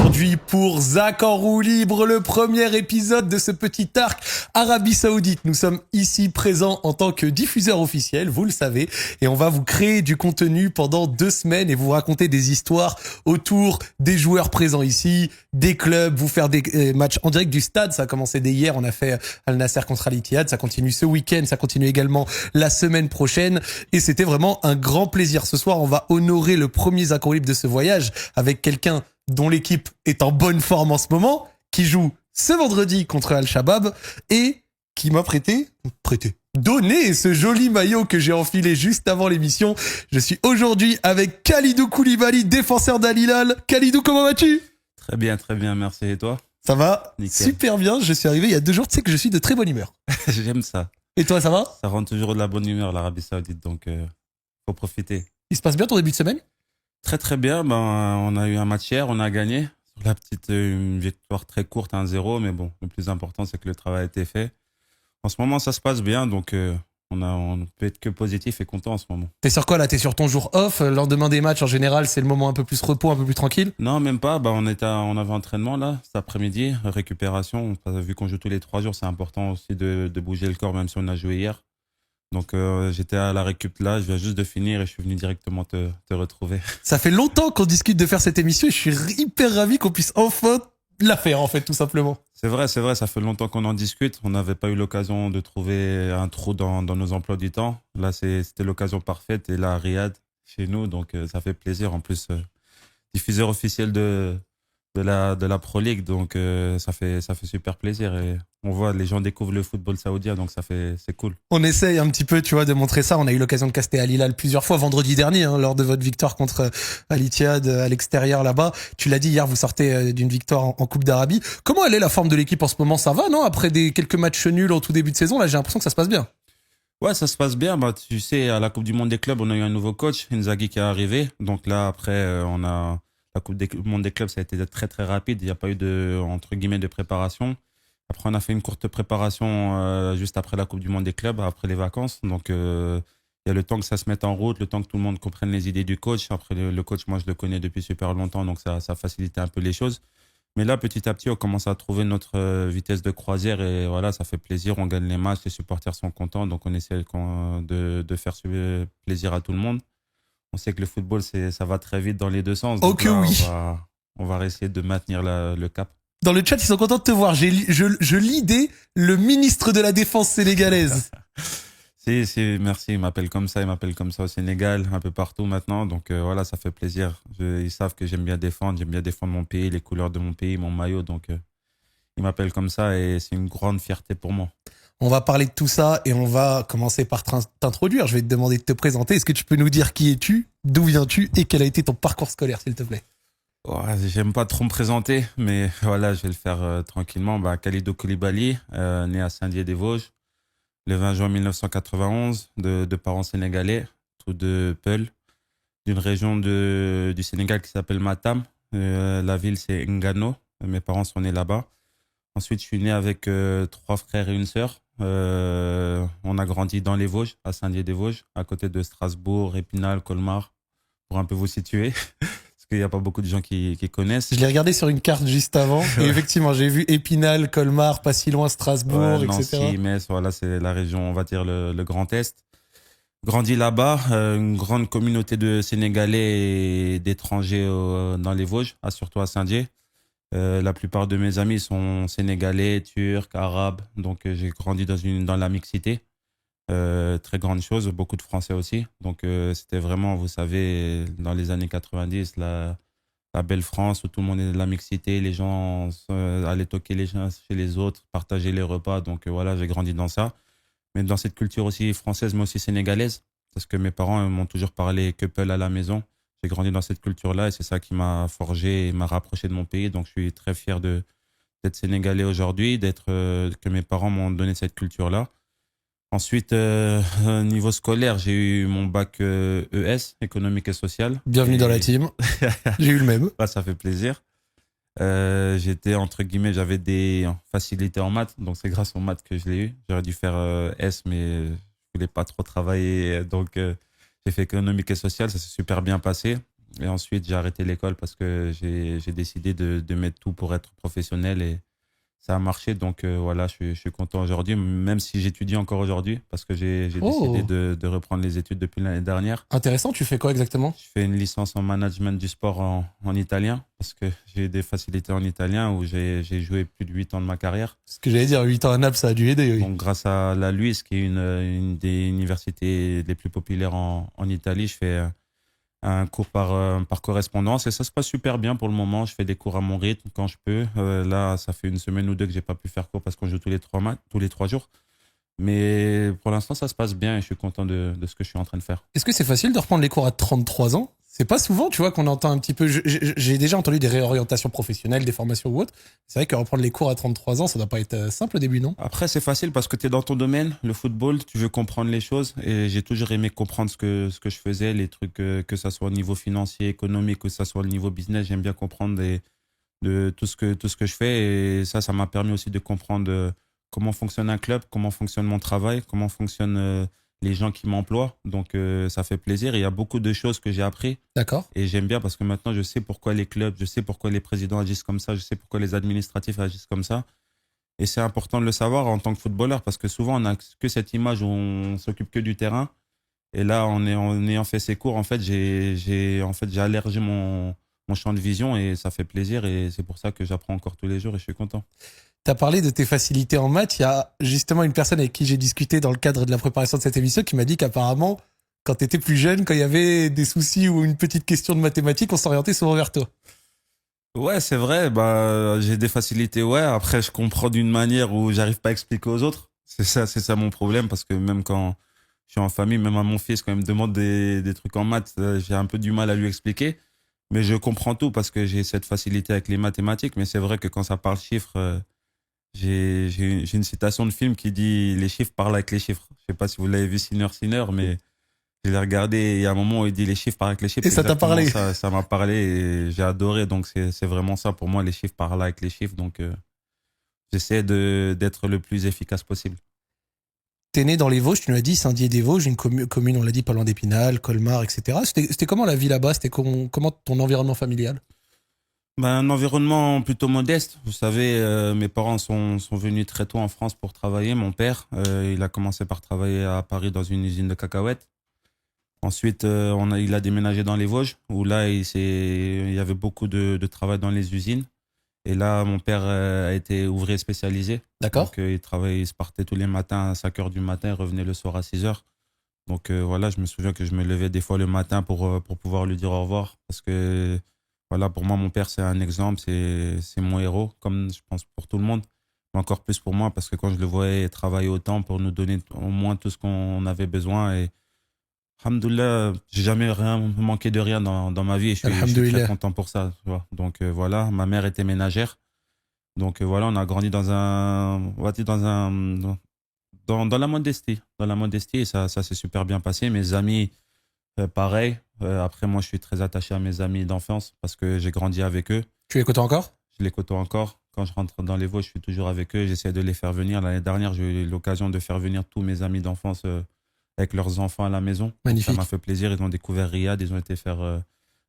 aujourd'hui pour Zach en roue libre, le premier épisode de ce petit arc Arabie Saoudite. Nous sommes ici présents en tant que diffuseur officiel, vous le savez, et on va vous créer du contenu pendant 2 semaines et vous raconter des histoires autour des joueurs présents ici, des clubs, vous faire des matchs en direct du stade. Ça a commencé dès hier, on a fait Al Nasser contre Al Ittihad, ça continue ce week-end, ça continue également la semaine prochaine et c'était vraiment un grand plaisir. Ce soir, on va honorer le premier Zach en roue libre de ce voyage avec quelqu'un dont l'équipe est en bonne forme en ce moment, qui joue ce vendredi contre Al-Shabaab et qui m'a donné ce joli maillot que j'ai enfilé juste avant l'émission. Je suis aujourd'hui avec Khalidou Koulibaly, défenseur d'Al Hilal. Khalidou, comment vas-tu ? Très bien, merci. Et toi ? Ça va ? Nickel. Super bien, je suis arrivé il y a 2 jours, tu sais que je suis de très bonne humeur. J'aime ça. Et toi, ça va ? Ça rend toujours de la bonne humeur, l'Arabie Saoudite, donc faut profiter. Il se passe bien ton début de semaine ? Très bien, on a eu un match hier, on a gagné. Sur la petite une victoire très courte, 1-0, mais bon, le plus important, c'est que le travail a été fait. En ce moment, ça se passe bien, donc on peut être que positif et content en ce moment. T'es sur quoi là ? T'es sur ton jour off ? Le lendemain des matchs, en général, c'est le moment un peu plus repos, un peu plus tranquille ? Non, même pas, on avait entraînement là, cet après-midi, récupération. Vu qu'on joue tous les 3 jours, c'est important aussi de bouger le corps, même si on a joué hier. Donc j'étais à la récup là, je viens juste de finir et je suis venu directement te retrouver. Ça fait longtemps qu'on discute de faire cette émission et je suis hyper ravi qu'on puisse enfin la faire en fait, tout simplement. C'est vrai, ça fait longtemps qu'on en discute. On n'avait pas eu l'occasion de trouver un trou dans nos emplois du temps. Là, c'était l'occasion parfaite et là, à Riyad, chez nous, donc ça fait plaisir. En plus, diffuseur officiel de la Pro League, donc ça fait super plaisir et on voit les gens découvrent le football saoudien, donc c'est cool. On essaye un petit peu, tu vois, de montrer ça. On a eu l'occasion de caster Al Hilal plusieurs fois vendredi dernier, lors de votre victoire contre Al Ittihad à l'extérieur là-bas. Tu l'as dit hier, vous sortez d'une victoire en Coupe d'Arabie. Comment elle est la forme de l'équipe en ce moment ? Ça va, non ? Après quelques matchs nuls en tout début de saison, là, j'ai l'impression que ça se passe bien. Ouais, ça se passe bien. Tu sais, à la Coupe du Monde des clubs, on a eu un nouveau coach, Inzaghi, qui est arrivé. Donc là, après, on a la Coupe du Monde des clubs, ça a été très très rapide. Il n'y a pas eu entre guillemets de préparation. Après, on a fait une courte préparation juste après la Coupe du Monde des clubs, après les vacances. Donc, il y a le temps que ça se mette en route, le temps que tout le monde comprenne les idées du coach. Après, le coach, moi, je le connais depuis super longtemps, donc ça facilitait un peu les choses. Mais là, petit à petit, on commence à trouver notre vitesse de croisière et voilà, ça fait plaisir. On gagne les matchs, les supporters sont contents, donc on essaie de faire plaisir à tout le monde. On sait que le football, ça va très vite dans les 2 sens. Donc là, oui. On va essayer de maintenir le cap. Dans le chat, ils sont contents de te voir. Je lis le ministre de la Défense sénégalaise. Merci, ils m'appellent comme ça au Sénégal, un peu partout maintenant. Donc voilà, ça fait plaisir. Ils savent que j'aime bien défendre mon pays, les couleurs de mon pays, mon maillot. Donc ils m'appellent comme ça et c'est une grande fierté pour moi. On va parler de tout ça et on va commencer par t'introduire. Je vais te demander de te présenter. Est-ce que tu peux nous dire qui es-tu, d'où viens-tu et quel a été ton parcours scolaire, s'il te plaît ? Ouais, j'aime pas trop me présenter, mais voilà, je vais le faire tranquillement. Khalidou Koulibaly, né à Saint-Dié-des-Vosges, le 20 juin 1991, de parents sénégalais, tous de Peul, d'une région du Sénégal qui s'appelle Matam. La ville, c'est Ngano. Mes parents sont nés là-bas. Ensuite, je suis né avec 3 frères et une sœur. On a grandi dans les Vosges, à Saint-Dié-des-Vosges, à côté de Strasbourg, Épinal, Colmar, pour un peu vous situer. Parce qu'il n'y a pas beaucoup de gens qui connaissent. Je l'ai regardé sur une carte juste avant. Et effectivement, j'ai vu Épinal, Colmar, pas si loin, Strasbourg, etc. Nancy, Metz, voilà, c'est la région, on va dire, le Grand Est. Grandi là-bas, une grande communauté de Sénégalais et d'étrangers dans les Vosges, surtout à Saint-Dié. La plupart de mes amis sont sénégalais, turcs, arabes. Donc j'ai grandi dans la mixité. Très grande chose, beaucoup de Français aussi. Donc c'était vraiment, vous savez, dans les années 90, la belle France où tout le monde est de la mixité, les gens allaient toquer les gens chez les autres, partager les repas. Donc voilà, j'ai grandi dans ça. Mais dans cette culture aussi française, mais aussi sénégalaise, parce que mes parents m'ont toujours parlé Keppel à la maison. J'ai grandi dans cette culture-là et c'est ça qui m'a forgé et m'a rapproché de mon pays. Donc je suis très fier d'être sénégalais aujourd'hui, que mes parents m'ont donné cette culture-là. Ensuite, niveau scolaire, j'ai eu mon bac ES, économique et social. Bienvenue dans la team. J'ai eu le même. Ça fait plaisir. J'avais des facilités en maths, donc c'est grâce aux maths que je l'ai eu. J'aurais dû faire S, mais je voulais pas trop travailler, donc j'ai fait économique et social, ça s'est super bien passé. Et ensuite, j'ai arrêté l'école parce que j'ai décidé de mettre tout pour être professionnel et ça a marché. Donc voilà, je suis content aujourd'hui, même si j'étudie encore aujourd'hui parce que j'ai décidé Oh, de reprendre les études depuis l'année dernière. intéressant. Tu fais quoi exactement? Je fais une licence en management du sport en italien parce que j'ai des facilités en italien où j'ai joué plus de 8 ans de ma carrière. Ce que j'allais dire, 8 ans à Naples, ça a dû aider, oui. Donc, grâce à la LUISS, qui est une des universités les plus populaires en Italie, je fais un cours par correspondance et ça se passe super bien pour le moment. Je fais des cours à mon rythme quand je peux. Là, ça fait une semaine ou deux que j'ai pas pu faire cours parce qu'on joue tous les 3 jours. Mais pour l'instant, ça se passe bien et je suis content de ce que je suis en train de faire. Est-ce que c'est facile de reprendre les cours à 33 ans? C'est pas souvent, tu vois, qu'on entend un petit peu. J'ai déjà entendu des réorientations professionnelles, des formations ou autres. C'est vrai que reprendre les cours à 33 ans, ça doit pas être simple au début, non? Après, c'est facile parce que tu es dans ton domaine, le football, tu veux comprendre les choses et j'ai toujours aimé comprendre ce que je faisais, les trucs, que ça soit au niveau financier, économique, que ça soit au niveau business, j'aime bien comprendre de tout ce que je fais et ça m'a permis aussi de comprendre comment fonctionne un club, comment fonctionne mon travail, comment fonctionnent les gens qui m'emploient. Donc, ça fait plaisir. Et il y a beaucoup de choses que j'ai appris D'accord. et j'aime bien parce que maintenant, je sais pourquoi les clubs, je sais pourquoi les présidents agissent comme ça, je sais pourquoi les administratifs agissent comme ça. Et c'est important de le savoir en tant que footballeur parce que souvent, on n'a que cette image où on s'occupe que du terrain. Et là, en ayant fait ces cours, en fait, j'ai allergé mon champ de vision et ça fait plaisir. Et c'est pour ça que j'apprends encore tous les jours et je suis content. T'as parlé de tes facilités en maths. Il y a justement une personne avec qui j'ai discuté dans le cadre de la préparation de cette émission qui m'a dit qu'apparemment, quand t'étais plus jeune, quand il y avait des soucis ou une petite question de mathématiques, on s'orientait souvent vers toi. Ouais, c'est vrai. Bah, j'ai des facilités. Ouais. Après, je comprends d'une manière où j'arrive pas à expliquer aux autres. C'est ça mon problème parce que même quand je suis en famille, même à mon fils, quand il me demande des trucs en maths, j'ai un peu du mal à lui expliquer. Mais je comprends tout parce que j'ai cette facilité avec les mathématiques. Mais c'est vrai que quand ça parle chiffres, j'ai une citation de film qui dit les chiffres parlent avec les chiffres. Je sais pas si vous l'avez vu, Sinner, mais je l'ai regardé et il y a un moment où il dit les chiffres parlent avec les chiffres. Et ça t'a Exactement, parlé. ça m'a parlé et j'ai adoré. Donc c'est vraiment ça pour moi, les chiffres parlent avec les chiffres. Donc j'essaie d'être le plus efficace possible. T'es né dans les Vosges, tu nous l'as dit, Saint-Dié-des-Vosges, une commune, on l'a dit, pas loin d'Épinal, Colmar, etc. C'était comment la vie là-bas? C'était comment ton environnement familial? Ben, un environnement plutôt modeste. Vous savez, mes parents sont venus très tôt en France pour travailler. Mon père, il a commencé par travailler à Paris dans une usine de cacahuètes. Ensuite, il a déménagé dans les Vosges, où là, il y avait beaucoup de travail dans les usines. Et là, mon père a été ouvrier spécialisé. D'accord. Donc, il se partait tous les matins à 5 heures du matin, il revenait le soir à 6 heures. Donc, voilà, je me souviens que je me levais des fois le matin pour pouvoir lui dire au revoir. Parce que, voilà, pour moi, mon père, c'est un exemple, c'est mon héros, comme je pense pour tout le monde. Mais encore plus pour moi, parce que quand je le voyais travailler autant pour nous donner au moins tout ce qu'on avait besoin. Et, alhamdoulilah, j'ai jamais rien manqué de rien dans ma vie et je suis très Alhamdoulilah. content pour ça. Tu vois. Donc voilà, ma mère était ménagère. Donc voilà, on a grandi on va dire dans la modestie. Dans la modestie et ça s'est super bien passé. Mes amis, pareil. Après, moi, je suis très attaché à mes amis d'enfance parce que j'ai grandi avec eux. Tu écoutes encore? Je les côtoie encore. Quand je rentre dans les Vosges, je suis toujours avec eux. J'essaie de les faire venir. L'année dernière, j'ai eu l'occasion de faire venir tous mes amis d'enfance avec leurs enfants à la maison. Donc, ça m'a Magnifique. fait plaisir. Ils ont découvert Riyad. Ils ont été faire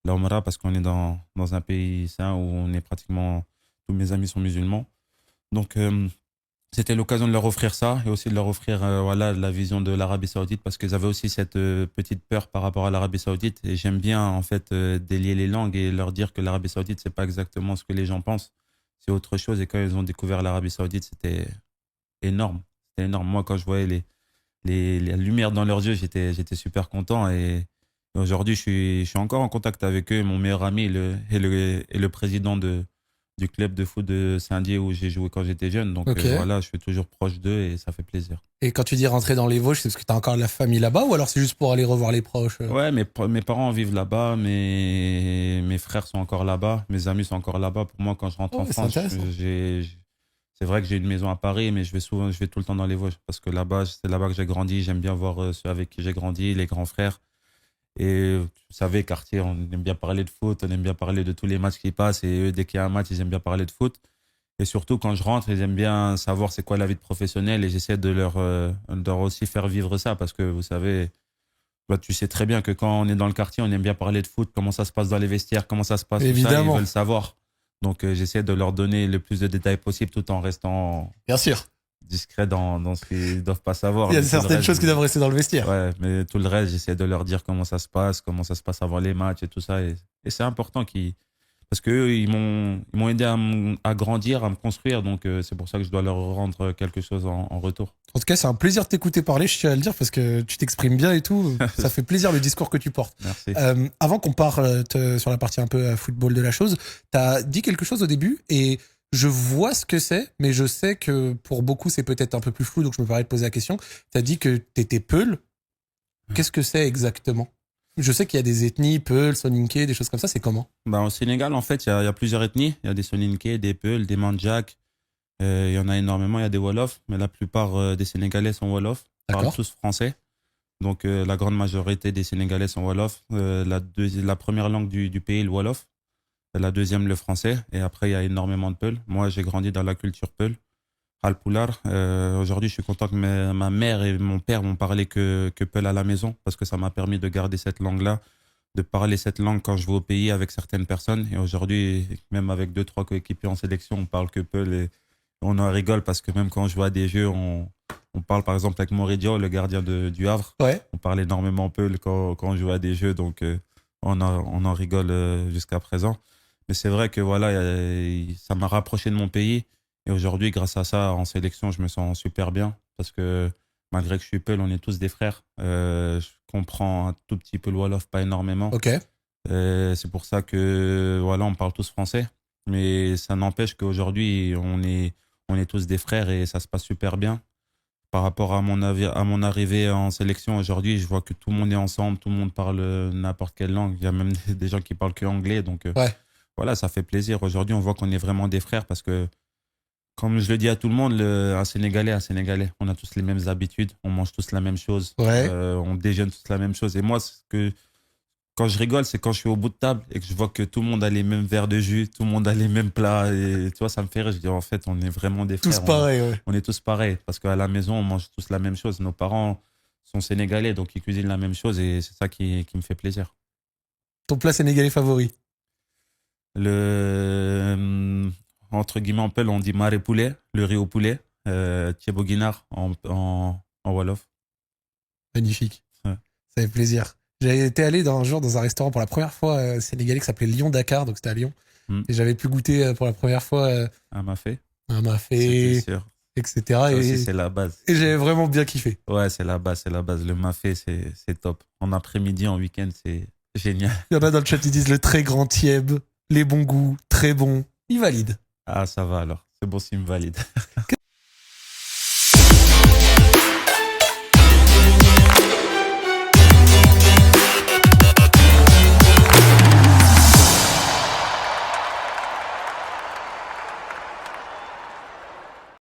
l'Omra parce qu'on est dans un pays saint où on est pratiquement tous mes amis sont musulmans. Donc, c'était l'occasion de leur offrir ça et aussi de leur offrir voilà, la vision de l'Arabie Saoudite parce qu'ils avaient aussi cette petite peur par rapport à l'Arabie Saoudite. Et j'aime bien, en fait, délier les langues et leur dire que l'Arabie Saoudite, c'est pas exactement ce que les gens pensent. C'est autre chose. Et quand ils ont découvert l'Arabie Saoudite, c'était énorme. C'était énorme. Moi, quand je voyais les lumières dans leurs yeux, j'étais super content. Et aujourd'hui, je suis encore en contact avec eux. Mon meilleur ami est le président du club de foot de Saint-Dié où j'ai joué quand j'étais jeune. Donc Ok. voilà, je suis toujours proche d'eux et ça fait plaisir. Et quand tu dis rentrer dans les Vosges, c'est parce que t'as encore de la famille là-bas ou alors c'est juste pour aller revoir les proches? Ouais, mes parents vivent là-bas, mes frères sont encore là-bas, mes amis sont encore là-bas. Pour moi, quand je rentre Oh, en c'est France, intéressant. c'est vrai que j'ai une maison à Paris, mais je vais tout le temps dans les Vosges parce que là-bas, c'est là-bas que j'ai grandi. J'aime bien voir ceux avec qui j'ai grandi, les grands frères. Et vous savez, quartier, on aime bien parler de foot, on aime bien parler de tous les matchs qui passent. Et eux, dès qu'il y a un match, ils aiment bien parler de foot. Et surtout, quand je rentre, ils aiment bien savoir c'est quoi la vie de professionnel. Et j'essaie de leur aussi faire vivre ça parce que vous savez, Bah, tu sais très bien que quand on est dans le quartier, on aime bien parler de foot, comment ça se passe dans les vestiaires, comment ça se passe, tout ça, Évidemment. ils veulent savoir. Donc, j'essaie de leur donner le plus de détails possible tout en restant Bien sûr. discret dans ce qu'ils doivent pas savoir. Il y a Mais tout le certaines reste, choses qui doivent rester dans le vestiaire. ouais, mais tout le reste, j'essaie de leur dire comment ça se passe avant les matchs et tout ça. Et c'est important parce qu'eux, ils m'ont aidé à grandir, à me construire. Donc, c'est pour ça que je dois leur rendre quelque chose en retour. En tout cas, c'est un plaisir de t'écouter parler, je tiens à le dire, parce que tu t'exprimes bien et tout. Ça fait plaisir le discours que tu portes. Merci. Avant qu'on parle sur la partie un peu football de la chose, t'as dit quelque chose au début et je vois ce que c'est, mais je sais que pour beaucoup, c'est peut-être un peu plus flou, donc je me permets de poser la question. T'as dit que t'étais Peul. Qu'est-ce que c'est exactement? Je sais qu'il y a des ethnies, Peul, Soninké, des choses comme ça, c'est comment? Bah, au Sénégal, en fait, il y a plusieurs ethnies. Il y a des Soninké, des Peuls, des Mandjak. Il y en a énormément. Il y a des Wolofs, mais la plupart des Sénégalais sont Wolofs. Parlent D'accord. tous français. Donc, la grande majorité des Sénégalais sont Wolofs. La première langue du pays, le Wolof. La deuxième, le français. Et après, il y a énormément de Peuls. Moi, j'ai grandi dans la culture Peul. Halpulaar. Aujourd'hui, je suis content que ma mère et mon père m'ont parlé que Peul à la maison parce que ça m'a permis de garder cette langue-là, de parler cette langue quand je vais au pays avec certaines personnes. Et aujourd'hui, même avec 2, 3 coéquipiers en sélection, on parle que Peul et on en rigole parce que même quand je vois des jeux, on parle par exemple avec Moridio, le gardien du Havre. Ouais. On parle énormément Peul quand on joue à des jeux, donc on en rigole jusqu'à présent. Mais c'est vrai que voilà, ça m'a rapproché de mon pays. Et aujourd'hui, grâce à ça, en sélection, je me sens super bien parce que malgré que je suis Peul, on est tous des frères. Je comprends un tout petit peu le Wolof, pas énormément. Ok. C'est pour ça que voilà, on parle tous français. Mais ça n'empêche qu'aujourd'hui, on est tous des frères et ça se passe super bien. Par rapport à mon arrivée en sélection aujourd'hui, je vois que tout le monde est ensemble, tout le monde parle n'importe quelle langue. Il y a même des gens qui parlent que anglais. Donc Ouais. voilà, ça fait plaisir. Aujourd'hui, on voit qu'on est vraiment des frères parce que comme je le dis à tout le monde, un Sénégalais. On a tous les mêmes habitudes, on mange tous la même chose, Ouais. on déjeune tous la même chose. Et moi, quand je rigole, c'est quand je suis au bout de table et que je vois que tout le monde a les mêmes verres de jus, tout le monde a les mêmes plats. Et tu vois, ça me fait rire. Je dis, en fait, on est vraiment des frères. Tous pareils, ouais. On est tous pareils. Parce qu'à la maison, on mange tous la même chose. Nos parents sont sénégalais, donc ils cuisinent la même chose et c'est ça qui me fait plaisir. Ton plat sénégalais favori? Entre guillemets, en Peul, on dit maré poulet, le riz au poulet, Thiebo Guinard en Wolof. Magnifique. Ouais. Ça fait plaisir. J'ai été allé un jour dans un restaurant pour la première fois sénégalais qui s'appelait Lyon Dakar, donc c'était à Lyon. Et j'avais pu goûter pour la première fois Un mafé. un mafé, C'était sûr. etc. Ça Et, aussi, c'est la base. et j'avais vraiment bien kiffé. Ouais, c'est la base, c'est la base. Le mafé, c'est top. En après-midi, en week-end, c'est génial. Il y en a dans le chat qui disent le très grand tieb, les bons goûts, très bon. Ils valident. Ah, ça va alors. C'est bon s'il me valide.